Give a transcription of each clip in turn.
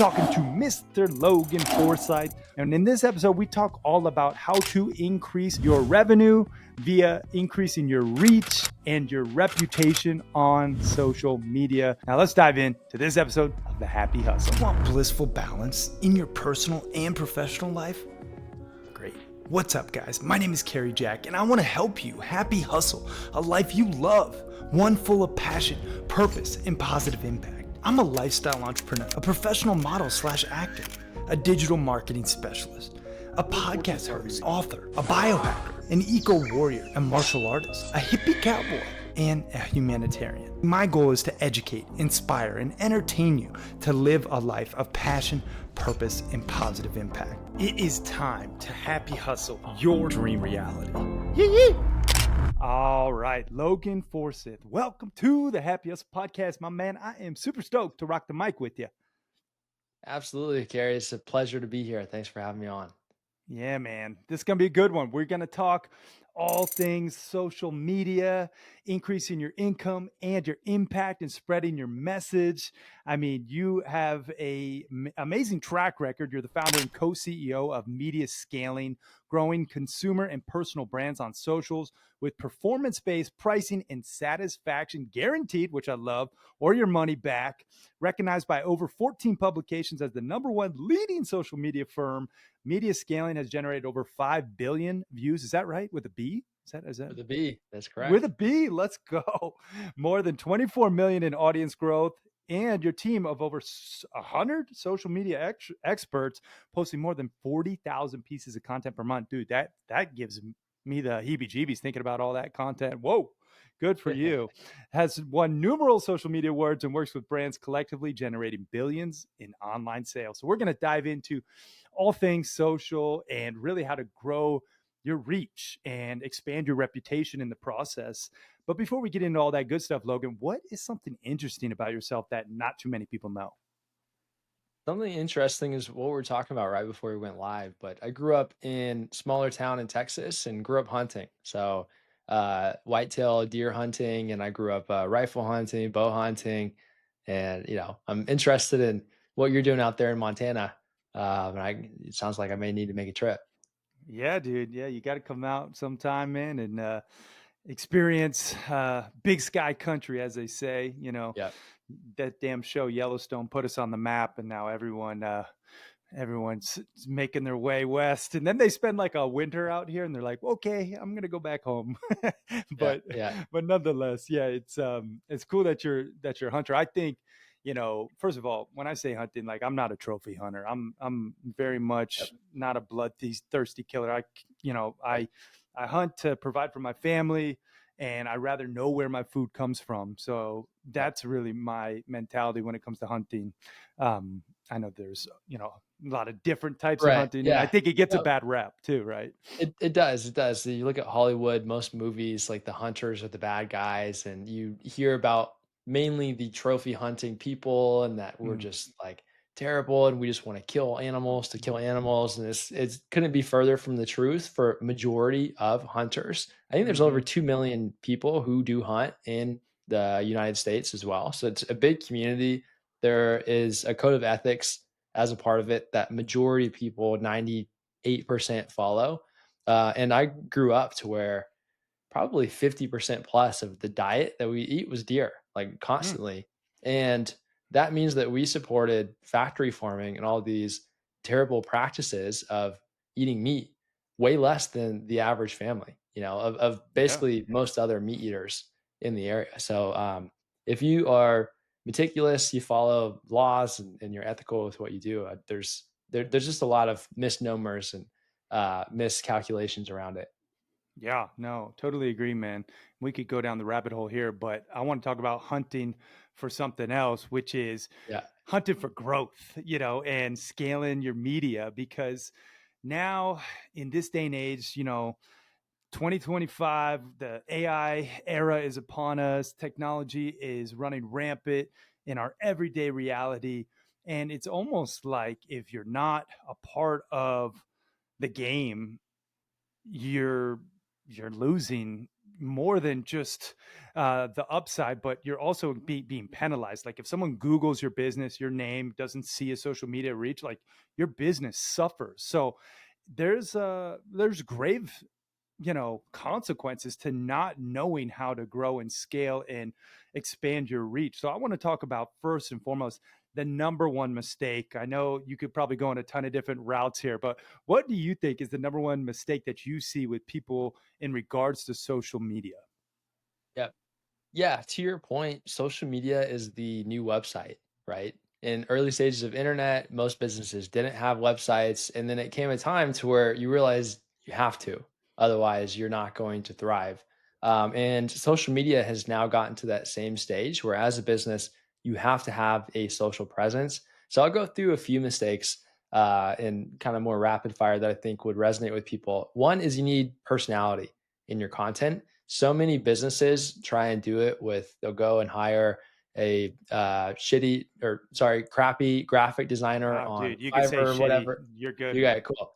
talking to Mr. Logan Forsyth. And in this episode, we talk all about how to increase your revenue via increasing your reach and your reputation on social media. Now let's dive into this episode of The Happy Hustle. Want blissful balance in your personal and professional life? Great. What's up, guys? My name is Kerry Jack, and I want to help you happy hustle a life you love, one full of passion, purpose, and positive impact. I'm a lifestyle entrepreneur, a professional model / actor, a digital marketing specialist, a podcast host, author, a biohacker, an eco-warrior, a martial artist, a hippie cowboy, and a humanitarian. My goal is to educate, inspire, and entertain you to live a life of passion, purpose, and positive impact. It is time to happy hustle your dream reality. Yee! All right, Logan Forsyth, welcome to the Happy Hustle Podcast, my man. I am super stoked to rock the mic with you. Absolutely, Kerry. It's a pleasure to be here. Thanks for having me on. Yeah, man, this is going to be a good one. We're going to talk all things social media, increasing your income and your impact and spreading your message. I mean, you have a amazing track record. You're the founder and co-CEO of Media Scaling, growing consumer and personal brands on socials with performance-based pricing and satisfaction guaranteed, which I love, or your money back. Recognized by over 14 publications as the #1 leading social media firm, Media Scaling has generated over 5 billion views. Is that right? With a B? Is that With a B? That's correct. with a B? Let's go. More than 24 million in audience growth, and your team of over 100 social media experts posting more than 40,000 pieces of content per month. Dude, that gives me the heebie-jeebies thinking about all that content. Whoa. Good for you. Has won numerous social media awards and works with brands collectively generating billions in online sales. So we're going to dive into all things social and really how to grow your reach and expand your reputation in the process. But before we get into all that good stuff, Logan, what is something interesting about yourself that not too many people know? Something interesting is what we're talking about right before we went live. But I grew up in smaller town in Texas and grew up hunting. So whitetail deer hunting, and I grew up rifle hunting, bow hunting, and I'm interested in what you're doing out there in Montana. It sounds like I may need to make a trip. Yeah, dude. Yeah, you got to come out sometime, man, and experience big sky country, as they say. You know, Yeah. that damn show Yellowstone put us on the map, and now everyone's making their way west, and then they spend like a winter out here, and they're like, okay, I'm gonna go back home. Yeah. but Yeah. but nonetheless, yeah, it's cool that you're a hunter. I think, first of all, when I say hunting, like, I'm not a trophy hunter. I'm very Yep. much not a bloodthirsty killer. Right. I hunt to provide for my family, and I rather know where my food comes from. So Yep. that's really my mentality when it comes to hunting. I know there's, a lot of different types of Right. hunting, and I Yeah. think it gets a No, bad rap too, right? it does, it does. So you look at Hollywood, most movies, like the hunters are the bad guys, and you hear about mainly the trophy hunting people and that we're Mm, just like terrible and we just want to kill animals to kill animals. And it's couldn't be further from the truth for majority of hunters. I think there's over mhm. 2 million people who do hunt in the United States as well. So it's a big community. There is a code of ethics as a part of it that majority of people, 98% follow. And I grew up to where probably 50% plus of the diet that we eat was deer, like Mm, constantly. And that means that we supported factory farming and all these terrible practices of eating meat way less than the average family, of yeah. basically most other meat eaters in the area. So if you are meticulous, you follow laws and you're ethical with what you do, there's just a lot of misnomers and miscalculations around it. Yeah, no, totally agree, man. We could go down the rabbit hole here, but I want to talk about hunting for something else, which is Yeah. hunting for growth, and scaling your media. Because now in this day and age, 2025, the AI era is upon us. Technology is running rampant in our everyday reality. And it's almost like if you're not a part of the game, you're losing more than just the upside, but you're also being penalized. Like if someone Googles your business, your name doesn't see a social media reach, like your business suffers. So there's grave consequences to not knowing how to grow and scale and expand your reach. So I want to talk about first and foremost the number one mistake. I know you could probably go on a ton of different routes here, but what do you think is the number one mistake that you see with people in regards to social media? Yep. Yeah, to your point, social media is the new website, right? In early stages of internet, most businesses didn't have websites, and then it came a time to where you realize you have to, otherwise you're not going to thrive. And social media has now gotten to that same stage where, as a business, you have to have a social presence. So I'll go through a few mistakes in kind of more rapid fire that I think would resonate with people. One is you need personality in your content. So many businesses try and do it with, they'll go and hire a crappy graphic designer Oh, on dude, you could Fiverr say or shitty. whatever. You're good, You got man. it, cool.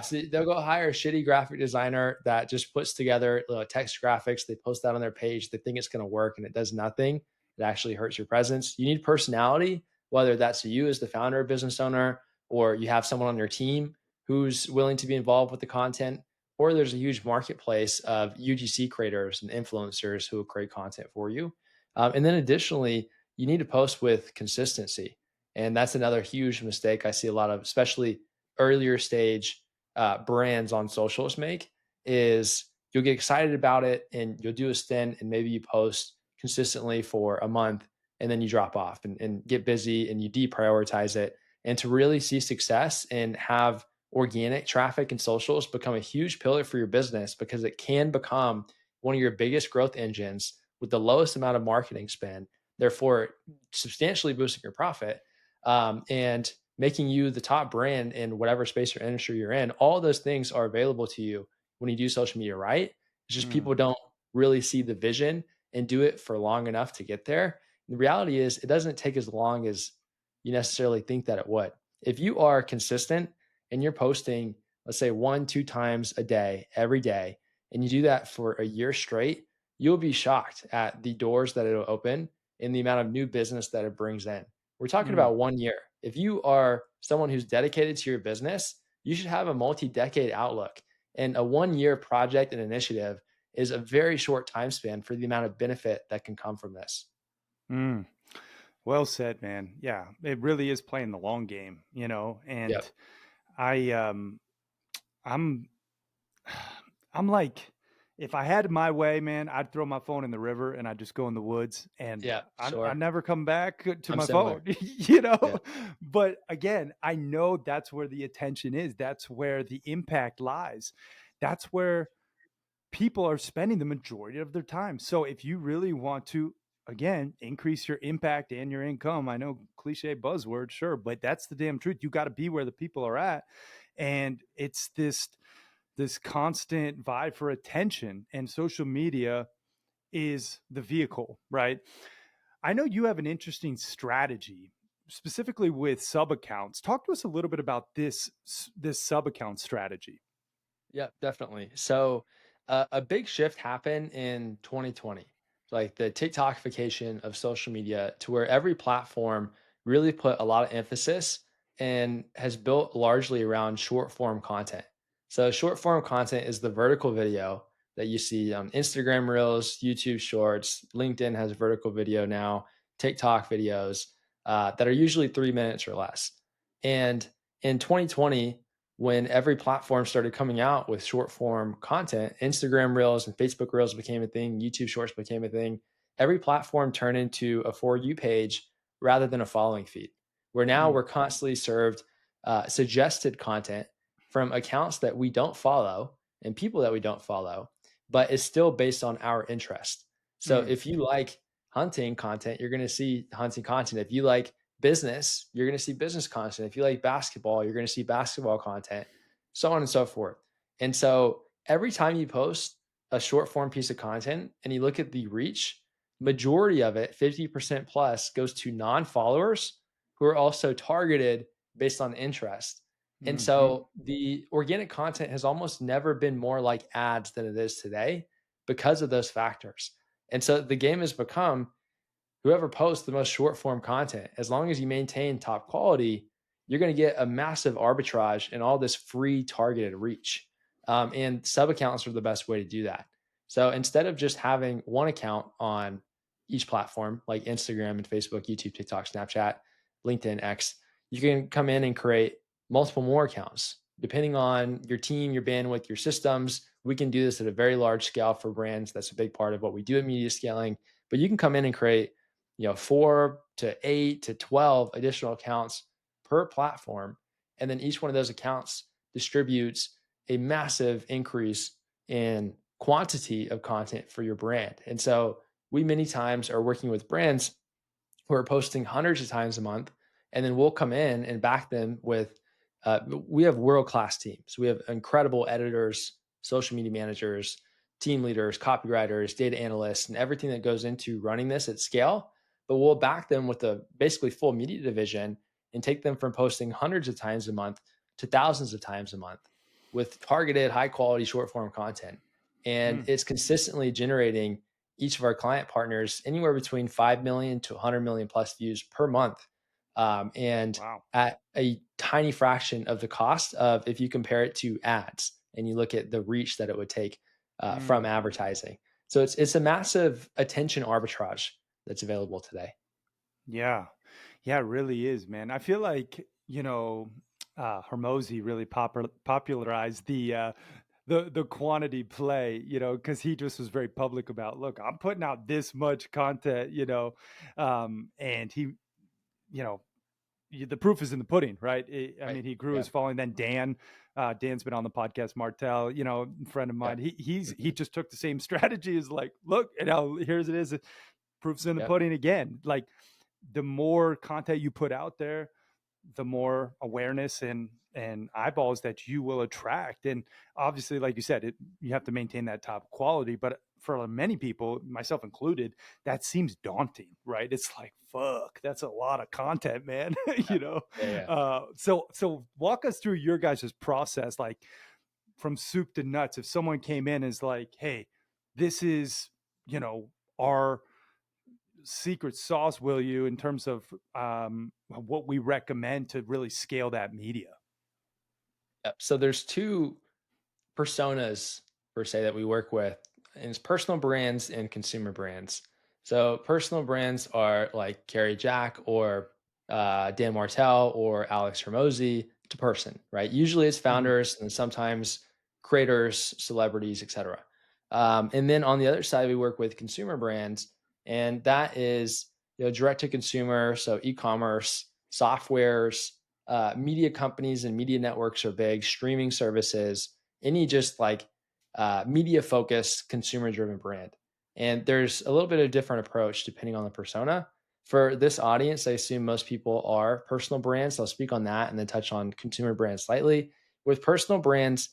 So they'll go hire a shitty graphic designer that just puts together text graphics. They post that on their page. They think it's going to work, and it does nothing. It actually hurts your presence. You need personality, whether that's you as the founder or business owner, or you have someone on your team who's willing to be involved with the content, or there's a huge marketplace of UGC creators and influencers who will create content for you. And then additionally, you need to post with consistency. And that's another huge mistake I see a lot of, especially earlier stage brands on socials make, is you'll get excited about it and you'll do a stint and maybe you post consistently for a month and then you drop off and get busy and you deprioritize it. And to really see success and have organic traffic and socials become a huge pillar for your business, because it can become one of your biggest growth engines with the lowest amount of marketing spend, therefore substantially boosting your profit, and making you the top brand in whatever space or industry you're in. All those things are available to you when you do social media right. It's just Mm, people don't really see the vision and do it for long enough to get there. And the reality is, it doesn't take as long as you necessarily think that it would. If you are consistent and you're posting, let's say 1, 2 times a day, every day, and you do that for a year straight, you'll be shocked at the doors that it'll open and the amount of new business that it brings in. We're talking mm. about 1 year. If you are someone who's dedicated to your business, you should have a multi-decade outlook. And a 1 year project and initiative is a very short time span for the amount of benefit that can come from this. Mm. Well said, man. Yeah, it really is playing the long game, and Yep. I I'm I'm like, if I had my way, man, I'd throw my phone in the river and I'd just go in the woods and Yeah, I sure. never come back to I'm my similar. phone, Yeah. But again, I know that's where the attention is. That's where the impact lies. That's where people are spending the majority of their time. So if you really want to, again, increase your impact and your income, I know cliche buzzword, sure, but that's the damn truth. You got to be where the people are at. And it's this constant vie for attention, and social media is the vehicle, right? I know you have an interesting strategy specifically with sub accounts. Talk to us a little bit about this sub account strategy. Yeah, definitely. So, a big shift happened in 2020, like the TikTokification of social media, to where every platform really put a lot of emphasis and has built largely around short form content. So, short form content is the vertical video that you see on Instagram Reels, YouTube Shorts, LinkedIn has vertical video now, TikTok videos that are usually 3 minutes or less. And in 2020, when every platform started coming out with short form content, Instagram Reels and Facebook Reels became a thing, YouTube Shorts became a thing. Every platform turned into a For You page rather than a following feed, where now Mm, we're constantly served suggested content from accounts that we don't follow and people that we don't follow, but it's still based on our interest. So mm, if you like hunting content, you're going to see hunting content. If you like business, you're going to see business content. If you like basketball, you're going to see basketball content, so on and so forth. And so every time you post a short form piece of content and you look at the reach, majority of it, 50% plus, goes to non followers who are also targeted based on interest. And mm, so the organic content has almost never been more like ads than it is today, because of those factors. And so the game has become whoever posts the most short form content, as long as you maintain top quality, you're going to get a massive arbitrage and all this free targeted reach. And sub accounts are the best way to do that. So instead of just having one account on each platform like Instagram and Facebook, YouTube, TikTok, Snapchat, LinkedIn, X, you can come in and create multiple more accounts. Depending on your team, your bandwidth, your systems, we can do this at a very large scale for brands. That's a big part of what we do at media scaling. But you can come in and create 4 to 8 to 12 additional accounts per platform. And then each one of those accounts distributes a massive increase in quantity of content for your brand. And so we many times are working with brands who are posting hundreds of times a month, and then we'll come in and back them with. We have world class teams. We have incredible editors, social media managers, team leaders, copywriters, data analysts, and everything that goes into running this at scale. But we'll back them with a basically full media division and take them from posting hundreds of times a month to thousands of times a month with targeted, high quality, short form content. And it's consistently generating each of our client partners anywhere between 5 million to 100 million plus views per month. And Wow. at a tiny fraction of the cost of if you compare it to ads and you look at the reach that it would take from advertising. So it's a massive attention arbitrage that's available today. Yeah. Yeah, it really is, man. I feel like, Hormozy really popularized the quantity play, because he just was very public about, look, I'm putting out this much content, and he, you know, the proof is in the pudding, right? I Right. mean, he grew his Yep. following. Then Dan's been on the podcast. Martel, friend of mine. Yep. He just took the same strategy. Is like, look, here's it is. Proof's in the Yep. pudding again. Like, the more content you put out there, the more awareness and eyeballs that you will attract. And obviously, like you said, you have to maintain that top quality. But for many people, myself included, that seems daunting, right? It's like, fuck, that's a lot of content, man. Yeah. Yeah. Yeah. So walk us through your guys' process, like from soup to nuts. If someone came in and is like, hey, this is, our secret sauce, will you, in terms of what we recommend to really scale that media? Yep. So there's two personas per se that we work with, and it's personal brands and consumer brands. So personal brands are like Carrie Jack or Dan Martell or Alex Hermosi to person, right? Usually it's Mm-hmm. founders and sometimes creators, celebrities, etc. And then on the other side, we work with consumer brands, and that is direct to consumer, so e-commerce, softwares, media companies and media networks are big, streaming services, any just like media focused consumer driven brand. And there's a little bit of different approach depending on the persona. For this audience, I assume most people are personal brands. So I'll speak on that and then touch on consumer brands slightly. With personal brands,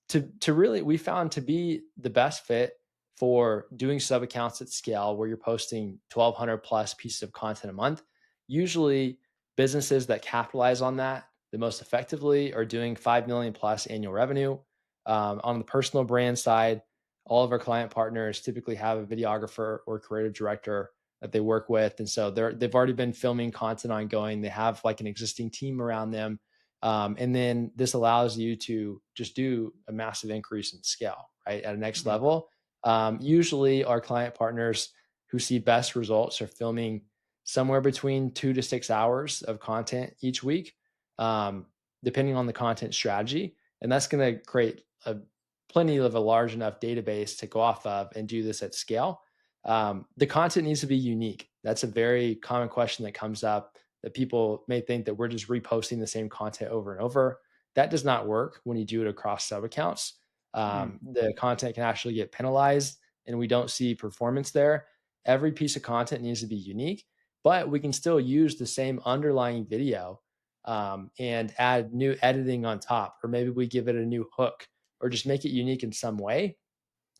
to really we found to be the best fit for doing sub accounts at scale where you're posting 1,200 plus pieces of content a month. Usually businesses that capitalize on that the most effectively are doing 5 million plus annual revenue. On the personal brand side, all of our client partners typically have a videographer or creative director that they work with, and so they've already been filming content ongoing. They have like an existing team around them, and then this allows you to just do a massive increase in scale, right, at a next Mm-hmm. level. Usually, our client partners who see best results are filming somewhere between 2 to 6 hours of content each week, depending on the content strategy. And that's going to create plenty of a large enough database to go off of and do this at scale. The content needs to be unique. That's a very common question that comes up that people may think that we're just reposting the same content over and over. That does not work when you do it across sub accounts. The content can actually get penalized and we don't see performance there. Every piece of content needs to be unique, but we can still use the same underlying video and add new editing on top, or maybe we give it a new hook or just make it unique in some way.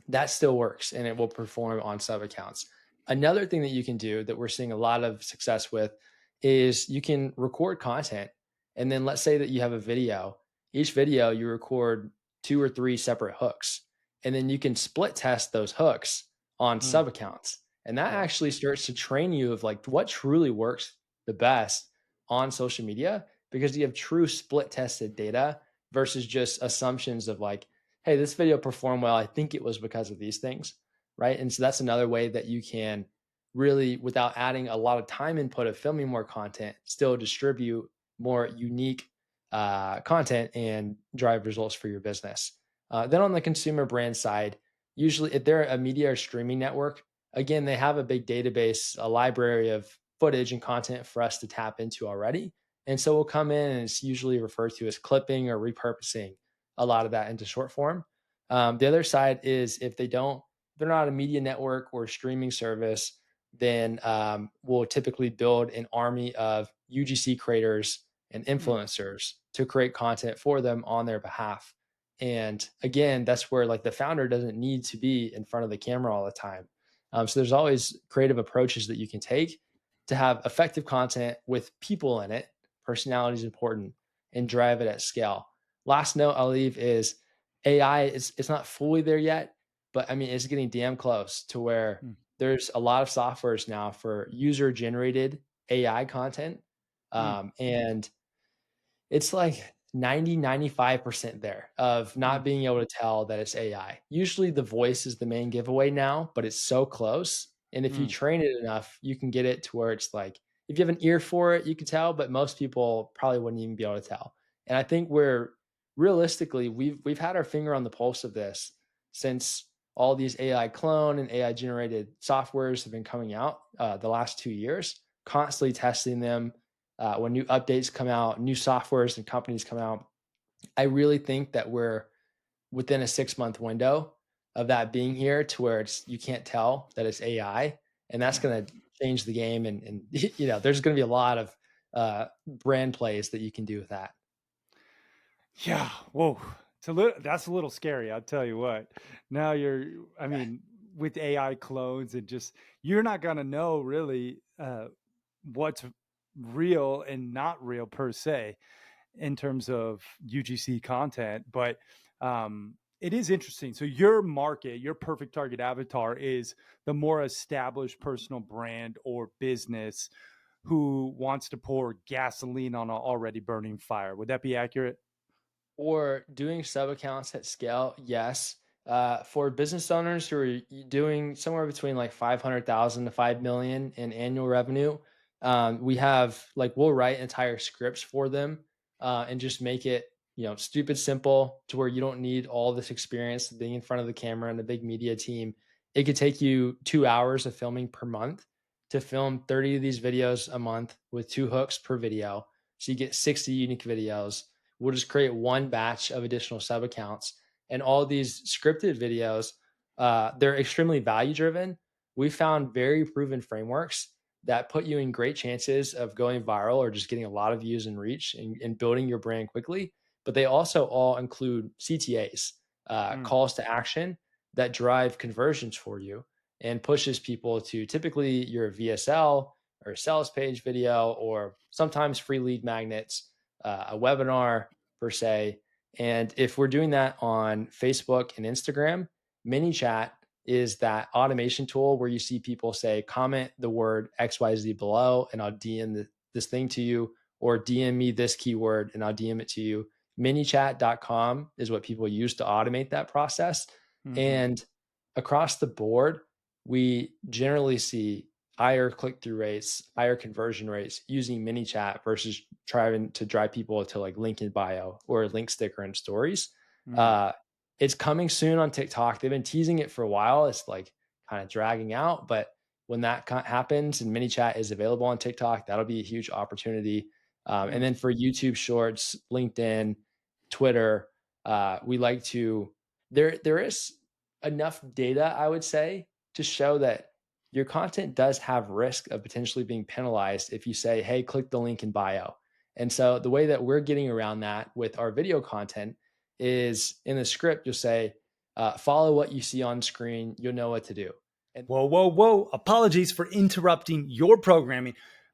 That still works and it will perform on sub accounts. Another thing that you can do that we're seeing a lot of success with is you can record content. And then let's say that you have a video. Each video you record 2 or 3 separate hooks. And then you can split test those hooks on Mm, sub accounts. And that yeah. actually starts to train you of like what truly works the best on social media, because you have true split tested data versus just assumptions of like, hey, this video performed well. I think it was because of these things. Right. And so that's another way that you can really, without adding a lot of time input of filming more content, still distribute more unique content and drive results for your business. Then on the consumer brand side, usually if they're a media or streaming network, again, they have a big database, a library of footage and content for us to tap into already. And so we'll come in and it's usually referred to as clipping or repurposing a lot of that into short form. The other side is if they're not a media network or a streaming service, then we'll typically build an army of UGC creators and Mm, influencers to create content for them on their behalf. And again, that's where like the founder doesn't need to be in front of the camera all the time. So there's always creative approaches that you can take to have effective content with people in it. Personality is important and drive it at scale. Last note I'll leave is AI is it's not fully there yet, but I mean it's getting damn close to where mm, there's a lot of softwares now for user generated AI content. mm, And it's like 90-95% there of not mm, being able to tell that it's AI. Usually the voice is the main giveaway now, but it's so close. And if you mm. train it enough, you can get it to where it's like, if you have an ear for it, you can tell, but most people probably wouldn't even be able to tell. And I think we're realistically, we've had our finger on the pulse of this since all these AI clone and AI generated softwares have been coming out the last 2 years, constantly testing them, when new updates come out, new softwares and companies come out. I really think that we're within a 6 month window of that being here to where you can't tell that it's AI, and that's Yeah. going to change the game. And there's going to be a lot of brand plays that you can do with that. Yeah. Whoa. That's a little scary. I'll tell you what. Now I mean, with AI clones and just, you're not going to know really what's real and not real per se in terms of UGC content. But it is interesting. So your market, your perfect target avatar is the more established personal brand or business who wants to pour gasoline on an already burning fire. Would that be accurate? Or doing sub accounts at scale, yes. For business owners who are doing somewhere between like 500,000 to 5 million in annual revenue, we have like we'll write entire scripts for them and just make it stupid simple to where you don't need all this experience being in front of the camera and a big media team. It could take you 2 hours of filming per month to film 30 of these videos a month with 2 hooks per video, so you get 60 unique videos. We'll just create one batch of additional sub accounts. And all these scripted videos, they're extremely value driven. We found very proven frameworks that put you in great chances of going viral or just getting a lot of views and reach and building your brand quickly. But they also all include CTAs, Mm, calls to action that drive conversions for you and pushes people to typically your VSL or sales page video, or sometimes free lead magnets, a webinar per se. And if we're doing that on Facebook and Instagram, ManyChat is that automation tool where you see people say, comment the word XYZ below, and I'll DM this thing to you, or DM me this keyword and I'll DM it to you. ManyChat.com is what people use to automate that process. mhm, And across the board, we generally see higher click-through rates, higher conversion rates using mini chat versus trying to drive people to like link in bio or a link sticker in stories. mm, Uh, it's coming soon on TikTok. They've been teasing it for a while. It's like kind of dragging out, but when that happens and mini chat is available on TikTok, that'll be a huge opportunity. And mm. then for YouTube Shorts, LinkedIn, Twitter, we like to. There is enough data, I would say, to show that your content does have risk of potentially being penalized if you say, hey, click the link in bio. And so the way that we're getting around that with our video content is in the script, you'll say, follow what you see on screen, you'll know what to do. And Whoa, whoa, whoa. Apologies for interrupting your programming,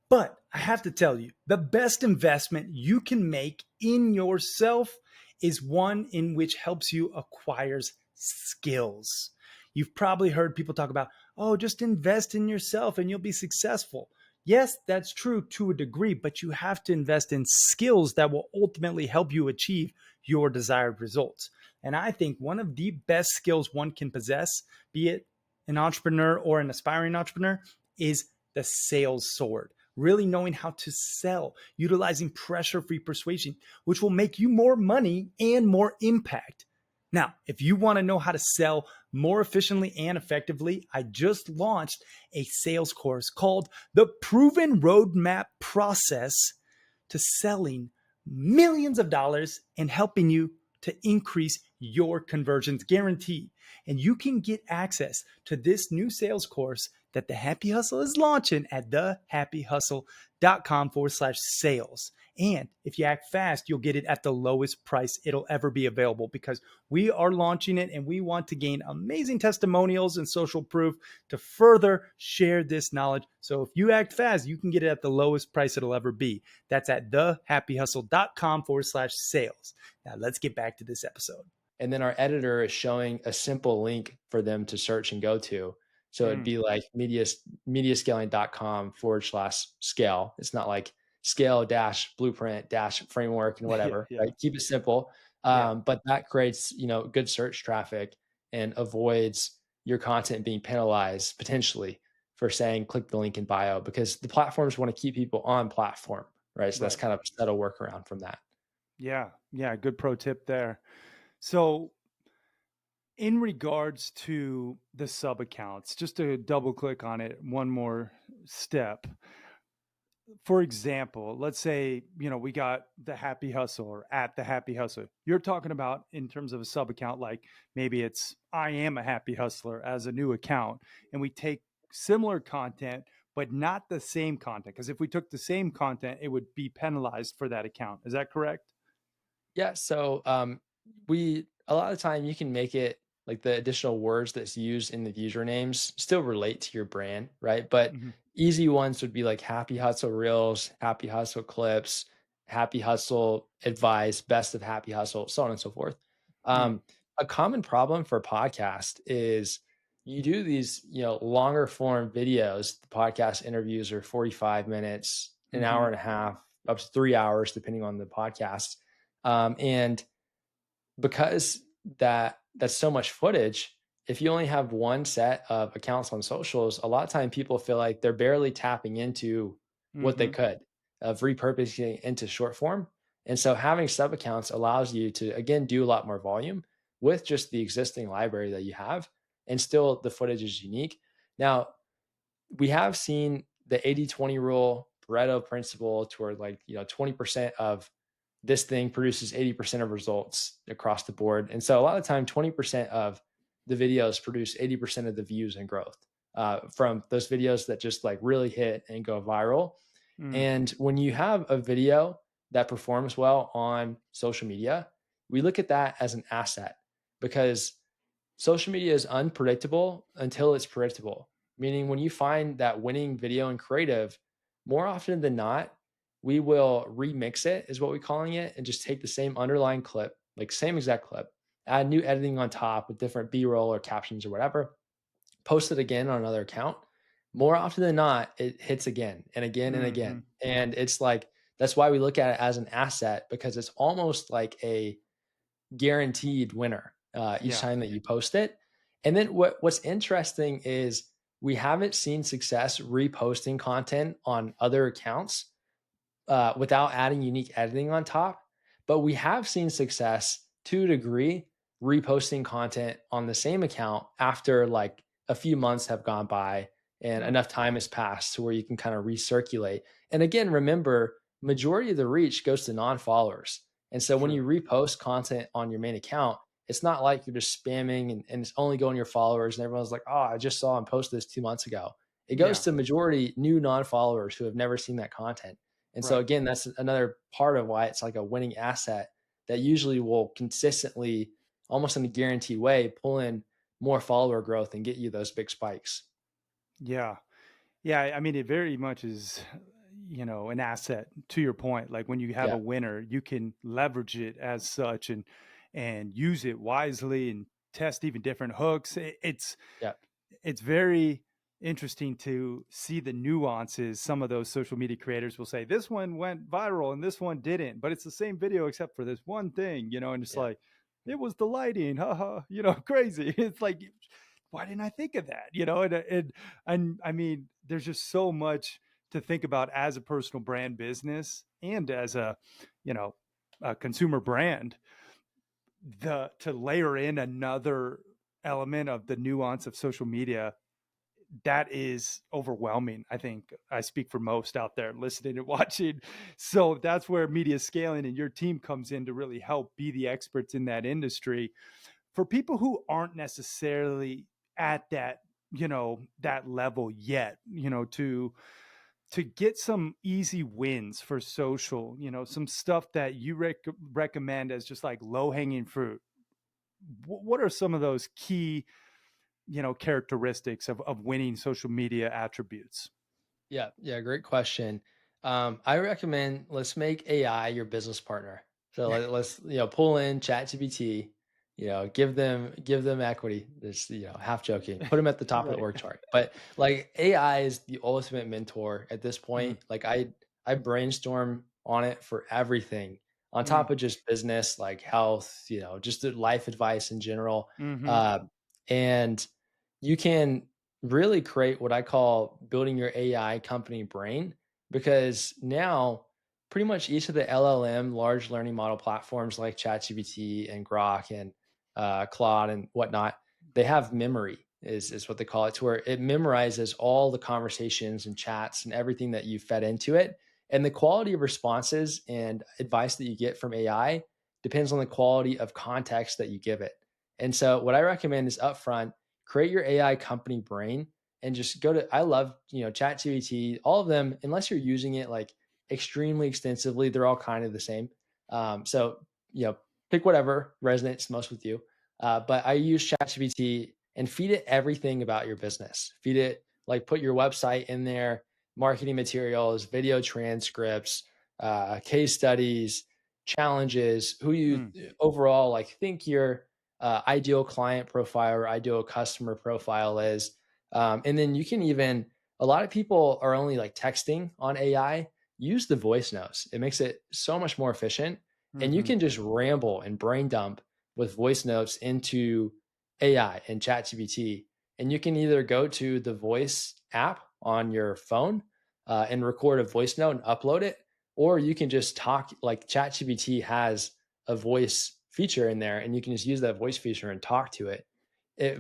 but I have to tell you, the best investment you can make in yourself is one in which helps you acquires skills. You've probably heard people talk about, oh, just invest in yourself and you'll be successful. Yes, that's true to a degree, but you have to invest in skills that will ultimately help you achieve your desired results. And I think one of the best skills one can possess, be it an entrepreneur or an aspiring entrepreneur, is the sales sword. Really knowing how to sell, utilizing pressure free persuasion, which will make you more money and more impact. Now, if you want to know how to sell more efficiently and effectively, I just launched a sales course called The Proven Roadmap Process to Selling Millions of Dollars and helping you to increase your conversions guaranteed. And you can get access to this new sales course that the Happy Hustle is launching at thehappyhustle.com/sales. And if you act fast, you'll get it at the lowest price it'll ever be available because we are launching it and we want to gain amazing testimonials and social proof to further share this knowledge. So if you act fast, you can get it at the lowest price it'll ever be. That's at thehappyhustle.com/sales. Now let's get back to this episode. And then our editor is showing a simple link for them to search and go to. So it'd Mm, be like mediascaling.com/scale. It's not like scale dash blueprint dash framework and yeah, whatever, yeah, right? Keep it simple. yeah, But that creates, good search traffic and avoids your content being penalized potentially for saying click the link in bio because the platforms want to keep people on platform, right? So that's right. kind of a subtle workaround from that. Yeah, yeah, good pro tip there. So in regards to the sub accounts, just to double click on it one more step. For example, let's say, we got the Happy Hustle or at the Happy Hustle. You're talking about in terms of a sub account, like maybe it's I am a happy hustler as a new account, and we take similar content, but not the same content. Because if we took the same content, it would be penalized for that account. Is that correct? Yeah, so we a lot of the time you can make it like the additional words that's used in the usernames still relate to your brand, right? But Hmm. easy ones would be like Happy Hustle Reels, Happy Hustle Clips, Happy Hustle Advice, Best of Happy Hustle, so on and so forth. Mm, A common problem for podcast is you do these, longer form videos. The podcast interviews are 45 minutes, an hour hmm. and a half, up to 3 hours, depending on the podcast and because that's so much footage, if you only have one set of accounts on socials, a lot of time people feel like they're barely tapping into what they Hmm. could of repurposing into short form. And so having sub accounts allows you to again do a lot more volume with just the existing library that you have, and still the footage is unique. Now, we have seen the 80-20 rule, Pareto principle toward like, 20% of this thing produces 80% of results across the board. And so a lot of the time, 20% of the videos produce 80% of the views and growth from those videos that just like really hit and go viral. Mm, And when you have a video that performs well on social media, we look at that as an asset because social media is unpredictable until it's predictable. Meaning, when you find that winning video and creative, more often than not, we will remix it, is what we're calling it, and just take the same underlying clip, like same exact clip, add new editing on top with different B roll or captions or whatever, post it again on another account. More often than not, it hits again and again and again. hmm. And it's like, that's why we look at it as an asset because it's almost like a guaranteed winner each Yeah, time that you post it. And then what's interesting is we haven't seen success reposting content on other accounts without adding unique editing on top. But we have seen success to a degree reposting content on the same account after like a few months have gone by and mm, enough time has passed to where you can kind of recirculate. And again, remember, majority of the reach goes to non-followers. And so when you true. repost content on your main account, it's not like you're just spamming and it's only going to your followers and everyone's like, oh, I just saw and posted this 2 months ago. It goes Yeah, to majority new non-followers who have never seen that content. And so right. again, that's another part of why it's like a winning asset that usually will consistently, almost in a guaranteed way, pull in more follower growth and get you those big spikes. Yeah. Yeah, I mean, it very much is, an asset to your point. Like when you have a Yeah. winner, you can leverage it as such and use it wisely and test even different hooks. Yeah. It's very interesting to see the nuances. Some of those social media creators will say this one went viral and this one didn't, but it's the same video except for this one thing, and it's Yeah. like it was the lighting, haha, crazy. It's like, why didn't I think of that? And I mean, there's just so much to think about as a personal brand business and as you know a consumer brand, the to layer in another element of the nuance of social media that is overwhelming. I think I speak for most out there listening and watching. So that's where media scaling and your team comes in to really help be the experts in that industry for people who aren't necessarily at that level yet, to get some easy wins for social, some stuff that you recommend as just like low hanging fruit. What are some of those key, characteristics of winning social media attributes? Yeah, yeah, great question. I recommend let's make AI your business partner. So let's pull in ChatGPT, give them equity. This half joking, put them at the top of the Right. org chart. But like AI is the ultimate mentor at this Mm, point. Like I brainstorm on it for everything on mm, top of just business, like health, just the life advice in general. mm-hmm. Uh, and you can really create what I call building your AI company brain because now pretty much each of the LLM large learning model platforms like ChatGPT and Grok and Claude and whatnot, they have memory is what they call it, to where it memorizes all the conversations and chats and everything that you fed into it. And the quality of responses and advice that you get from AI depends on the quality of context that you give it. And so what I recommend is upfront create your AI company brain and just go to, I love, ChatGPT, all of them, unless you're using it like extremely extensively, they're all kind of the same. So, pick whatever resonates most with you. But I use ChatGPT and feed it everything about your business. Feed it, like, put your website in there, marketing materials, video transcripts, case studies, challenges, who you Mm. overall like think your ideal client profile or ideal customer profile is. And then you can even, a lot of people are only like texting on AI. Use the voice notes. It makes it so much more efficient. And you Mm-hmm. can just ramble and brain dump with voice notes into AI and ChatGPT. And you can either go to the voice app on your phone and record a voice note and upload it, or you can just talk like ChatGPT has a voice feature in there and you can just use that voice feature and talk to it.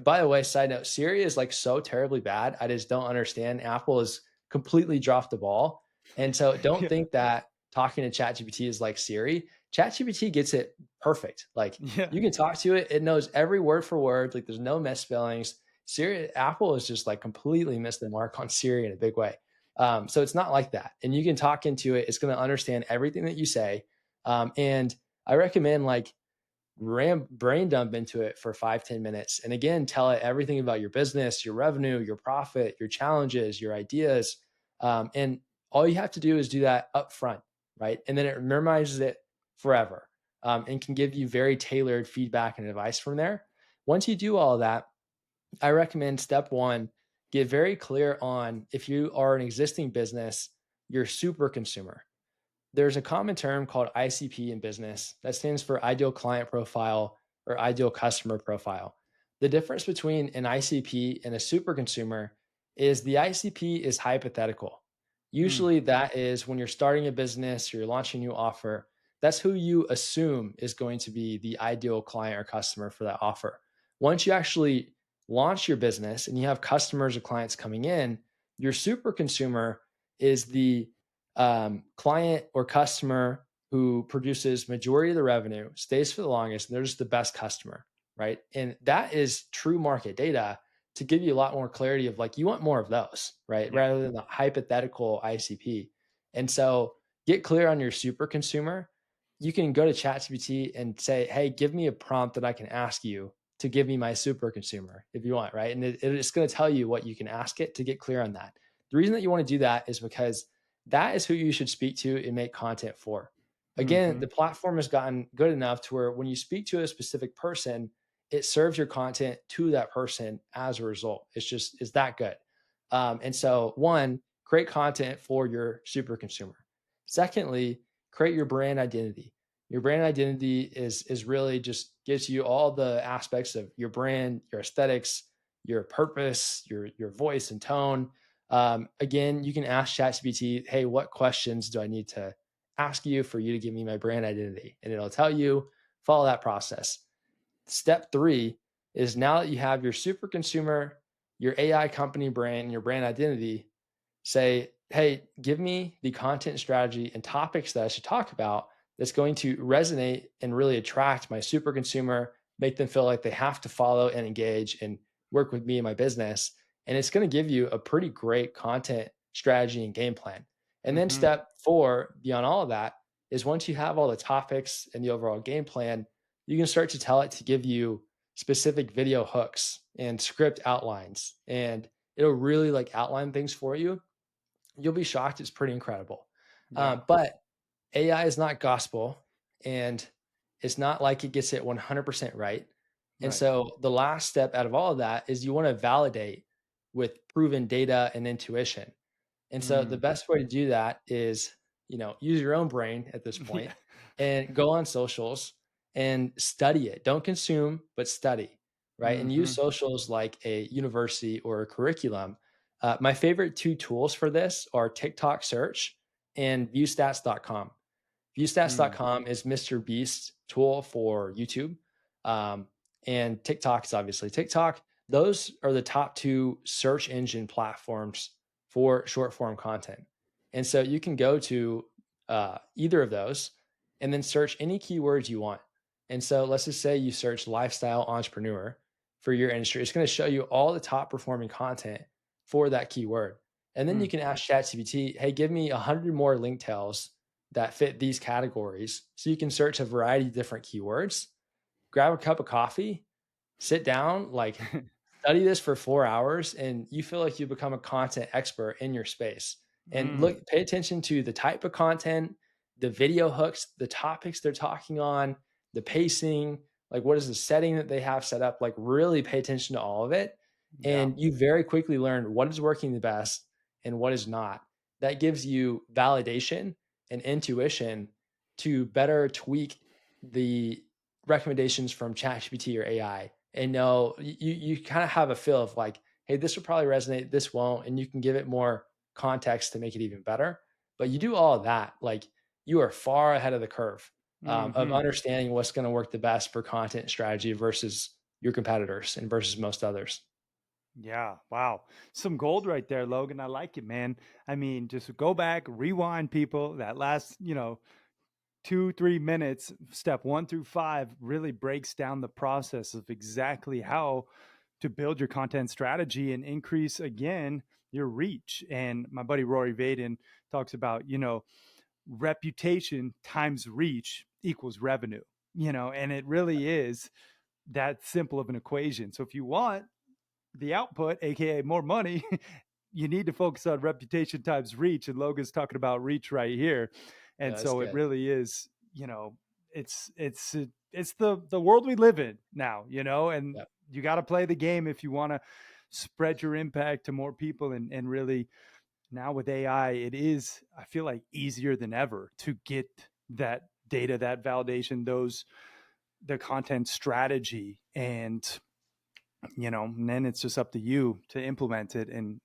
By the way, side note, Siri is like so terribly bad. I just don't understand. Apple has completely dropped the ball. And so don't Yeah. think that talking to ChatGPT is like Siri. ChatGPT gets it perfect. Like Yeah. you can talk to it, it knows every word for word. Like there's no misspellings. Siri, Apple has just like completely missed the mark on Siri in a big way. So it's not like that. And you can talk into it. It's going to understand everything that you say. And I recommend like brain dump into it for 5-10 minutes. And again, tell it everything about your business, your revenue, your profit, your challenges, your ideas. And all you have to do is do that up front, right? And then it memorizes it forever and can give you very tailored feedback and advice from there. Once you do all of that, I recommend step one, get very clear on if you are an existing business, you're super consumer. There's a common term called ICP in business that stands for ideal client profile or ideal customer profile. The difference between an ICP and a super consumer is the ICP is hypothetical. Mm. Usually, that is when you're starting a business or you're launching a new offer, that's who you assume is going to be the ideal client or customer for that offer. Once you actually launch your business and you have customers or clients coming in, your super consumer is the client or customer who produces majority of the revenue, stays for the longest, and they're just the best customer, right? And that is true market data to give you a lot more clarity of like you want more of those, right? Yeah. Rather than the hypothetical ICP. And so get clear on your super consumer. You can go to ChatGPT and say, "Hey, give me a prompt that I can ask you to give me my super consumer if you want," right? And it's going to tell you what you can ask it to get clear on that. The reason that you want to do that is because that is who you should speak to and make content for. Again, Mm-hmm. the platform has gotten good enough to where when you speak to a specific person, it serves your content to that person as a result. It's that good. And so, one, create content for your super consumer. Secondly, create your brand identity. Your brand identity is really just gives you all the aspects of your brand, your aesthetics, your purpose, your voice and tone. Again, you can ask ChatGPT, "Hey, what questions do I need to ask you for you to give me my brand identity?" And it'll tell you. Follow that process. Step three is now that you have your super consumer, your AI company brand, and your brand identity, say, hey, give me the content strategy and topics that I should talk about that's going to resonate and really attract my super consumer, make them feel like they have to follow and engage and work with me in my business. And it's going to give you a pretty great content strategy and game plan. And then Mm-hmm. step four, beyond all of that, is once you have all the topics and the overall game plan, you can start to tell it to give you specific video hooks and script outlines. And it'll really like outline things for you. You'll be shocked. It's pretty incredible. Yeah. But AI is not gospel, and it's not like it gets it 100% right. And Right. so the last step out of all of that is you want to validate with proven data and intuition. And so the Mm. best way to do that is, use your own brain at this Yeah. point and go on socials and study it. Don't consume, but study, right? And use Mm-hmm. socials like a university or a curriculum. My favorite two tools for this are TikTok search and viewstats.com. Mm. Viewstats.com is Mr. Beast's tool for YouTube. Um, and TikTok is obviously TikTok. Those are the top two search engine platforms for short form content. And so you can go to either of those and then search any keywords you want. And so let's just say you search lifestyle entrepreneur for your industry. It's going to show you all the top performing content for that keyword. And then you Mm. can ask ChatGPT, hey, give me 100 more link tails that fit these categories. So you can search a variety of different keywords, grab a cup of coffee, sit down, like study this for 4 hours, and you feel like you become a content expert in your space. And Mm. look, pay attention to the type of content, the video hooks, the topics they're talking on, the pacing, like what is the setting that they have set up, like really pay attention to all of it. Yeah. And you very quickly learn what is working the best and what is not. That gives you validation and intuition to better tweak the recommendations from ChatGPT or AI and know you kind of have a feel of like, hey, this will probably resonate, this won't, and you can give it more context to make it even better. But you do all of that, like you are far ahead of the curve of Mm-hmm. understanding what's going to work the best for content strategy versus your competitors and versus most others. Yeah. Wow. Some gold right there, Logan. I like it, man. I mean, just go back, rewind people. That last, 2, 3 minutes, step 1 through 5 really breaks down the process of exactly how to build your content strategy and increase again your reach. And my buddy Rory Vaden talks about, reputation times reach equals revenue, and it really is that simple of an equation. So if you want the output, aka more money, you need to focus on reputation times reach. And Logan's talking about reach right here. Yeah, And that's so it good. really is, it's the world we live in now, and Yep. you got to play the game if you want to spread your impact to more people. And really now with AI, it is, I feel like, easier than ever to get that data, that validation, the content strategy. And then it's just up to you to implement it and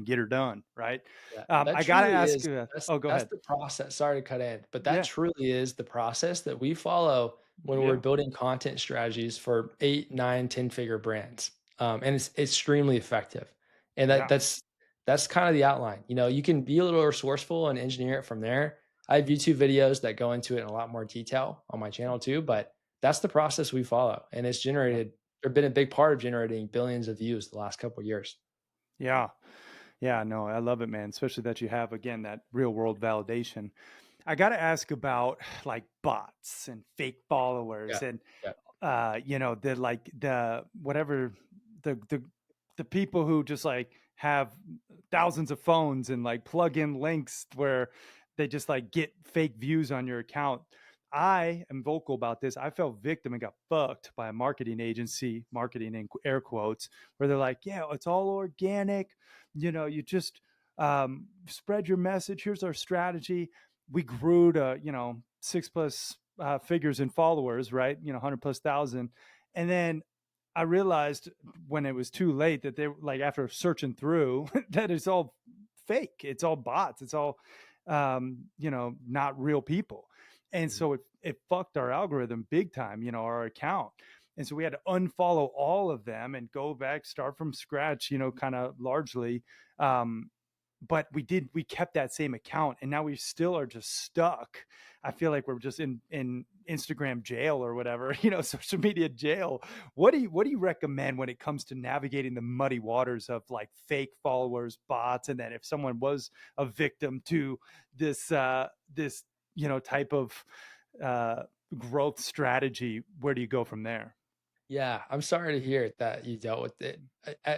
get her done, right? Yeah, that I gotta truly ask. is that's Oh, go that's ahead. the process. Sorry to cut in, but that Yeah, truly is the process that we follow when we're yeah, building content strategies for 8, 9, 10-figure brands. And it's extremely effective. And yeah, that's kind of the outline. You can be a little resourceful and engineer it from there. I have YouTube videos that go into it in a lot more detail on my channel too, but that's the process we follow. And it's yeah, generated or been a big part of generating billions of views the last couple of years. yeah, yeah. No, I love it, man. Especially that you have again that real world validation. I gotta ask about like bots and fake followers Yeah. and Yeah. the like the whatever the the the people who just like have thousands of phones and like plug in links where they just like get fake views on your account. I am vocal about this. I felt victim and got fucked by a marketing agency, marketing in air quotes, where they're like, yeah, it's all organic. You just spread your message. Here's our strategy. We grew to, six plus figures in followers, right? 100 plus thousand. And then I realized when it was too late that they, like, after searching through, that it's all fake. It's all bots. It's all, not real people. And Mhm. so it fucked our algorithm big time, our account. And so we had to unfollow all of them and go back, start from scratch, kind of largely. Um, but we kept that same account, and now we still are just stuck. I feel like we're just in Instagram jail or whatever, social media jail. What do you recommend when it comes to navigating the muddy waters of like fake followers, bots, and then if someone was a victim to this type of uh growth strategy, where do you go from there? Yeah, I'm sorry to hear that you dealt with it.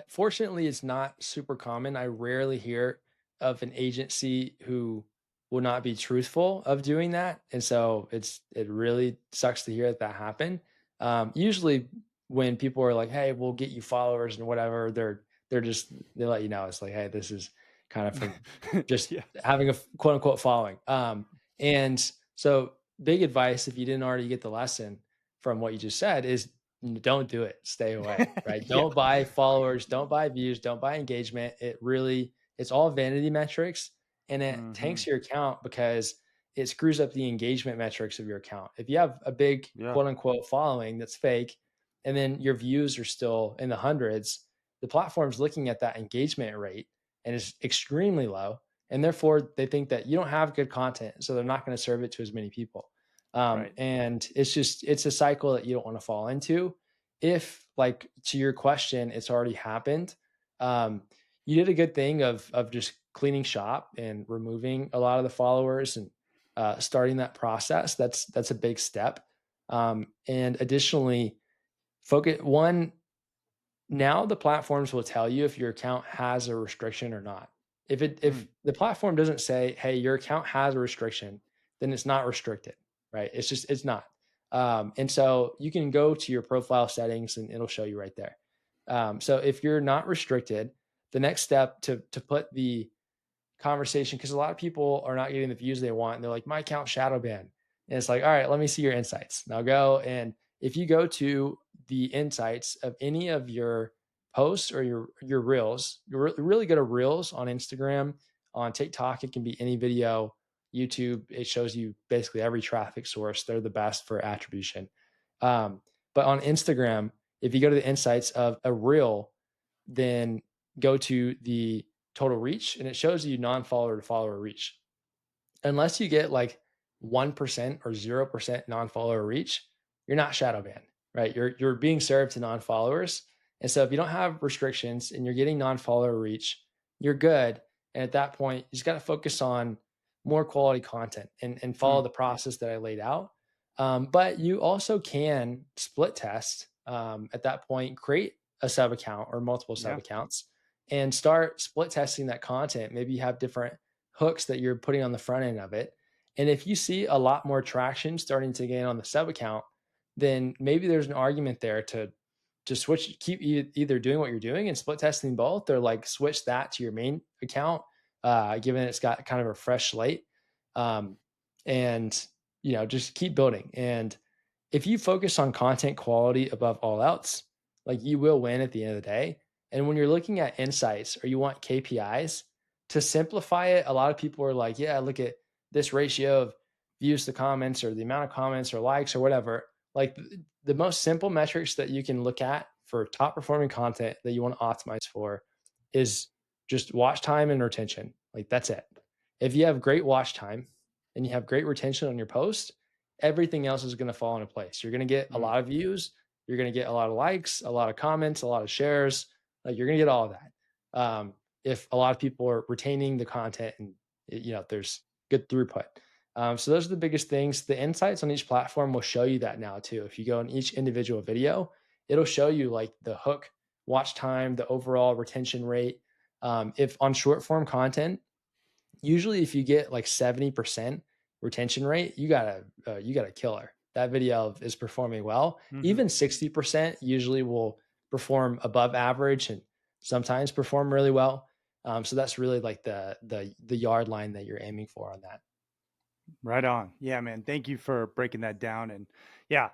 Fortunately, it's not super common. I rarely hear of an agency who will not be truthful of doing that, and so it really sucks to hear that that happened. Usually, when people are like, "Hey, we'll get you followers and whatever," they let you know it's like, "Hey, this is kind of for just Yeah. having a quote unquote following." And so, big advice if you didn't already get the lesson from what you just said is don't do it. Stay away, right? Yeah. Don't buy followers, don't buy views, don't buy engagement. It's all vanity metrics and it Hmm. tanks your account because it screws up the engagement metrics of your account. If you have a big Yeah. quote unquote following that's fake and then your views are still in the hundreds, the platform's looking at that engagement rate and it's extremely low. And therefore, they think that you don't have good content. So they're not going to serve it to as many people. Right. And it's a cycle that you don't want to fall into. If, like, to your question, it's already happened, um, you did a good thing of just cleaning shop and removing a lot of the followers and starting that process. That's a big step. And additionally, focus one now the platforms will tell you if your account has a restriction or not. If Mm. the platform doesn't say, "Hey, your account has a restriction," then it's not restricted, right? It's not. And so you can go to your profile settings and it'll show you right there. So if you're not restricted, the next step to put the conversation because a lot of people are not getting the views they want. And they're like, my account shadow banned. And it's like, all right, let me see your insights. Now go. And if you go to the insights of any of your posts or your reels, you're really good at reels on Instagram, on TikTok, it can be any video, YouTube, it shows you basically every traffic source. They're the best for attribution. But on Instagram, if you go to the insights of a reel, then go to the total reach and it shows you non-follower to follower reach. Unless you get like 1% or 0% non-follower reach, you're not shadow banned, right? You're being served to non-followers. And so if you don't have restrictions and you're getting non-follower reach, you're good. And at that point, you just got to focus on more quality content and follow Mm. the process that I laid out. But you also can split test at that point, create a sub account or multiple sub Yeah. accounts and start split testing that content. Maybe you have different hooks that you're putting on the front end of it. And if you see a lot more traction starting to gain on the sub account, then maybe there's an argument there to switch, keep either doing what you're doing and split testing both, or like switch that to your main account, given it's got kind of a fresh slate. Um, and just keep building. And if you focus on content quality above all else, like you will win at the end of the day. And when you're looking at insights or you want KPIs, to simplify it, a lot of people are like, yeah, look at this ratio of views to comments or the amount of comments or likes or whatever. Like the most simple metrics that you can look at for top performing content that you want to optimize for is just watch time and retention. Like that's it. If you have great watch time and you have great retention on your post, everything else is going to fall into place. You're going to get a Mm. lot of views, you're going to get a lot of likes, a lot of comments, a lot of shares. Like you're going to get all of that. If a lot of people are retaining the content and there's good throughput. So those are the biggest things. The insights on each platform will show you that now too. If you go in each individual video, it'll show you like the hook, watch time, the overall retention rate. If on short form content, usually if you get like 70% retention rate, you got a killer. That video is performing well. Hmm. Even 60% usually will perform above average and sometimes perform really well. So that's really like the yard line that you're aiming for on that. Right on. Yeah, man. Thank you for breaking that down. And yeah,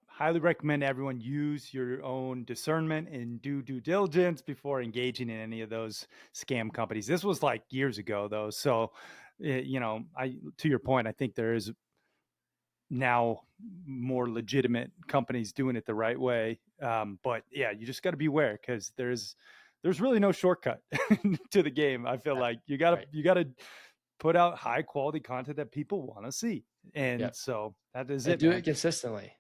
highly recommend everyone use your own discernment and do due diligence before engaging in any of those scam companies. This was like years ago, though. So, I to your point, I think there is now more legitimate companies doing it the right way. But yeah, you just got to beware because there's really no shortcut to the game. I feel Yeah, like right. you gotta put out high quality content that people want to see, and Yep. so that is And it, do man. it consistently.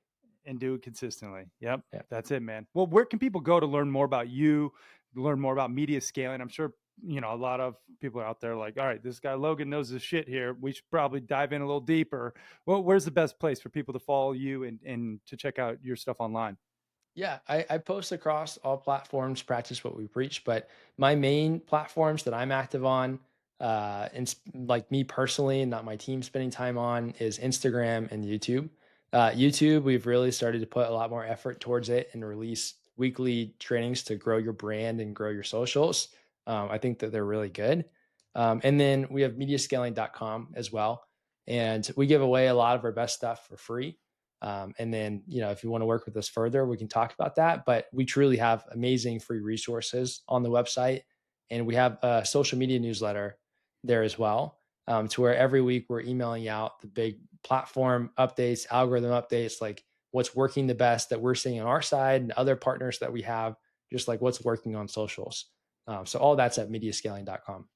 And do it consistently. Yep, Yep. that's it, man. Well, where can people go to learn more about you, learn more about media scaling? I'm sure a lot of people out there like, all right, this guy Logan knows his shit here. We should probably dive in a little deeper. Well, where's the best place for people to follow you and to check out your stuff online? Yeah, I post across all platforms, practice what we preach, but my main platforms that I'm active on, like me personally, and not my team spending time on, is Instagram and YouTube. YouTube, we've really started to put a lot more effort towards it and release weekly trainings to grow your brand and grow your socials. I think that they're really good. And then we have mediascaling.com as well. And we give away a lot of our best stuff for free. And then, if you want to work with us further, we can talk about that. But we truly have amazing free resources on the website. And we have a social media newsletter there as well, to where every week we're emailing out the big platform updates, algorithm updates, like what's working the best that we're seeing on our side and other partners that we have, just like what's working on socials. So all that's at mediascaling.com.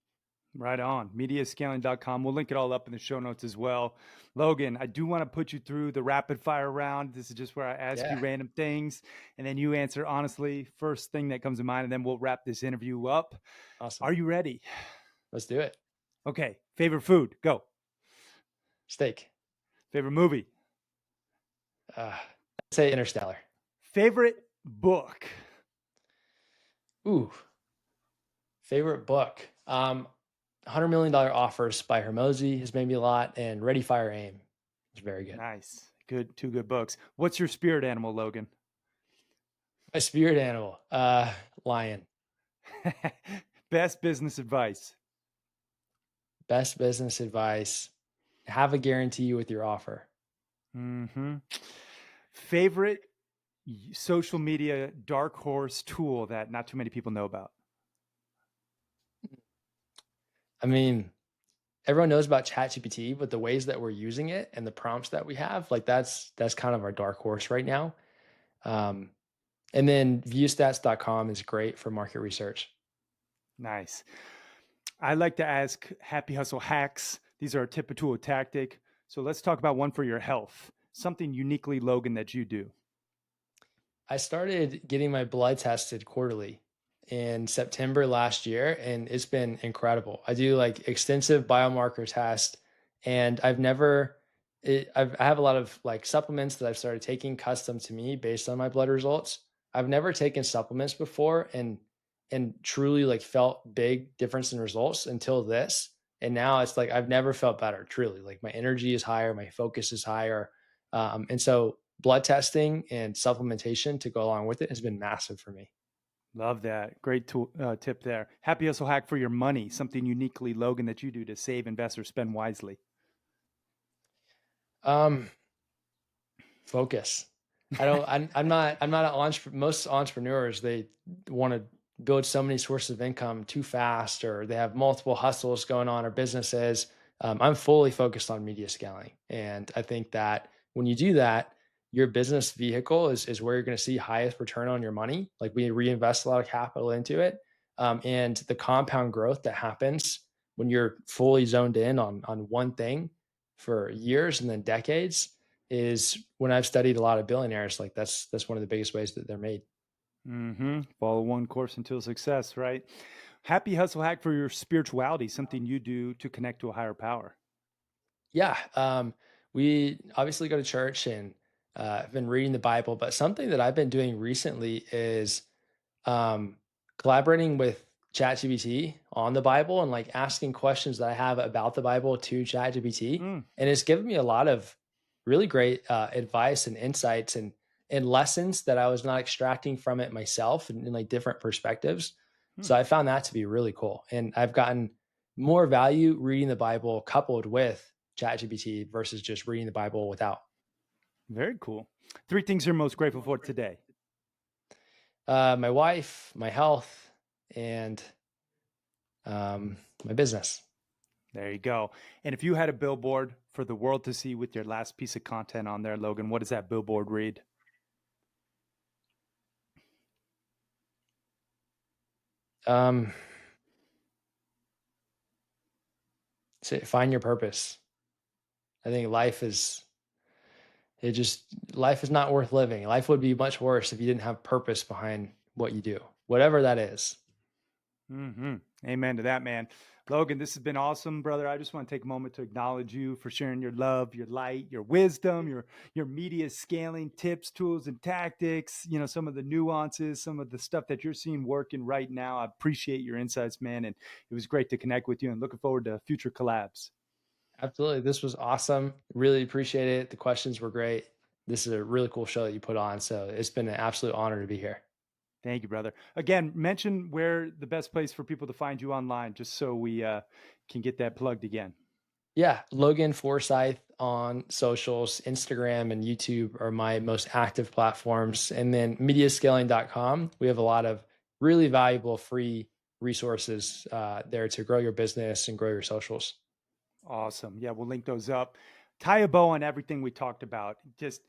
Right on. Mediascaling.com. We'll link it all up in the show notes as well. Logan, I do want to put you through the rapid fire round. This is just where I ask you Yeah, random things and then you answer honestly, first thing that comes to mind, and then we'll wrap this interview up. awesome. Are you ready? Let's do it. Okay. Favorite food? Go. Steak. Favorite movie? Let's say Interstellar. Favorite book? Ooh, favorite book. $100 million Offers by Hermosi has made me a lot, and Ready Fire Aim is very good. Nice. Good. Two good books. What's your spirit animal, Logan? My spirit animal, lion. Best business advice? Best business advice: have a guarantee with your offer. Hmm. Favorite social media dark horse tool that not too many people know about? I mean, everyone knows about ChatGPT, but the ways that we're using it and the prompts that we have, like that's kind of our dark horse right now. Um, and then viewstats.com is great for market research. Nice. I like to ask happy hustle hacks. These are a tip or tool tactic. So let's talk about one for your health. Something uniquely Logan that you do. I started getting my blood tested quarterly in September last year, and it's been incredible. I do like extensive biomarker tests, and I have a lot of like supplements that I've started taking custom to me based on my blood results. I've never taken supplements before and truly like felt big difference in results until this. And now it's like I've never felt better, truly. Like my energy is higher, my focus is higher. And so blood testing and supplementation to go along with it has been massive for me. Love that. Great tool, tip there. Happy hustle hack for your money. Something uniquely Logan that you do to save, invest, or spend wisely. Um, Focus. I'm not an entrepreneur. Most entrepreneurs, they want to build so many sources of income too fast, or they have multiple hustles going on or businesses. I'm fully focused on media scaling. And I think that when you do that, your business vehicle is where you're going to see highest return on your money. Like we reinvest a lot of capital into it. And the compound growth that happens when you're fully zoned in on one thing for years and then decades is when I've studied a lot of billionaires, like that's one of the biggest ways that they're made. Follow one course until success, right? Happy hustle hack for your spirituality. Something you do to connect to a higher power. Yeah, we obviously go to church and I've been reading the Bible, but something that I've been doing recently is um, collaborating with ChatGPT on the Bible and like asking questions that I have about the Bible to ChatGPT, Mm, and it's given me a lot of really great advice and insights and lessons that I was not extracting from it myself and like different perspectives. hmm. So I found that to be really cool, and I've gotten more value reading the Bible coupled with ChatGPT versus just reading the Bible without. Very cool. 3 things you're most grateful for today. My wife, my health, and my business. There you go. And if you had a billboard for the world to see with your last piece of content on there, Logan, what does that billboard read? Um, Find your purpose. I think life is not worth living. Life would be much worse if you didn't have purpose behind what you do, whatever that is. Hmm. Amen to that, man. Logan, this has been awesome, brother. I just want to take a moment to acknowledge you for sharing your love, your light, your wisdom, your media scaling tips, tools, and tactics. Some of the nuances, some of the stuff that you're seeing working right now. I appreciate your insights, man. And it was great to connect with you and looking forward to future collabs. Absolutely. This was awesome. Really appreciate it. The questions were great. This is a really cool show that you put on. So it's been an absolute honor to be here. Thank you, brother. Again, mention where the best place for people to find you online, just so we can get that plugged again. Yeah, Logan Forsyth on socials, Instagram and YouTube are my most active platforms. And then mediascaling.com, we have a lot of really valuable free resources there to grow your business and grow your socials. Awesome. Yeah, we'll link those up. Tie a bow on everything we talked about. Just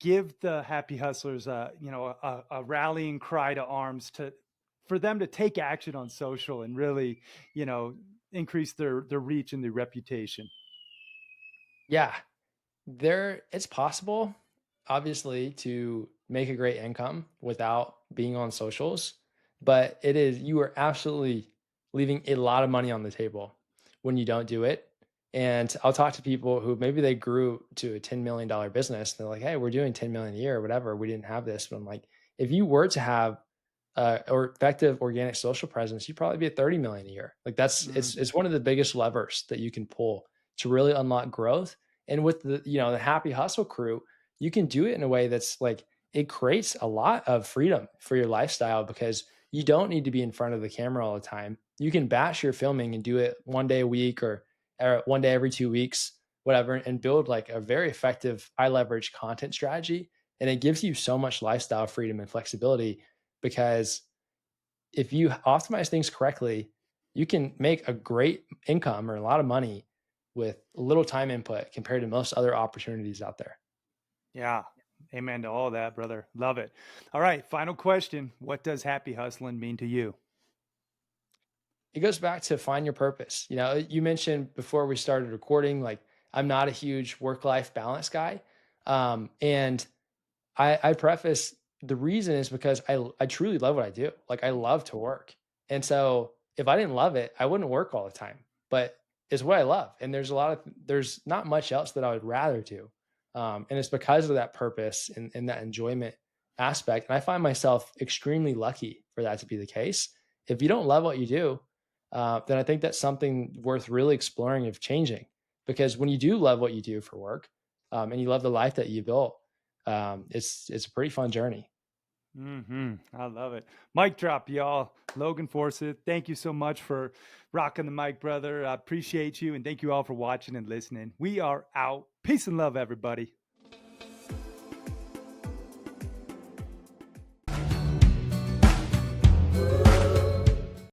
give the happy hustlers a rallying cry to arms for them to take action on social and really, you know, increase their reach and their reputation. Yeah, it's possible, obviously, to make a great income without being on socials, but you are absolutely leaving a lot of money on the table when you don't do it. And I'll talk to people who maybe they grew to a $10 million business. They're like, hey, we're doing 10 million a year or whatever. We didn't have this. But I'm like, if you were to have or effective organic social presence, you'd probably be at 30 million a year. Like Mm, it's one of the biggest levers that you can pull to really unlock growth. And with the happy hustle crew, you can do it in a way that's like it creates a lot of freedom for your lifestyle because you don't need to be in front of the camera all the time. You can batch your filming and do it one day a week or one day every 2 weeks, whatever, and build like a very effective high leverage content strategy. And it gives you so much lifestyle freedom and flexibility because if you optimize things correctly, you can make a great income or a lot of money with little time input compared to most other opportunities out there. yeah. Amen to all that, brother. Love it. All right. Final question. What does happy hustling mean to you? It goes back to find your purpose. You mentioned before we started recording, like I'm not a huge work-life balance guy. And I preface the reason is because I truly love what I do. Like I love to work. And so if I didn't love it, I wouldn't work all the time. But it's what I love. And there's not much else that I would rather do. And it's because of that purpose and that enjoyment aspect. And I find myself extremely lucky for that to be the case. If you don't love what you do, then I think that's something worth really exploring of changing. Because when you do love what you do for work, and you love the life that you built, it's a pretty fun journey. I love it. Mic drop, y'all. Logan Forsyth, thank you so much for rocking the mic, brother. I appreciate you. And thank you all for watching and listening. We are out. Peace and love, everybody.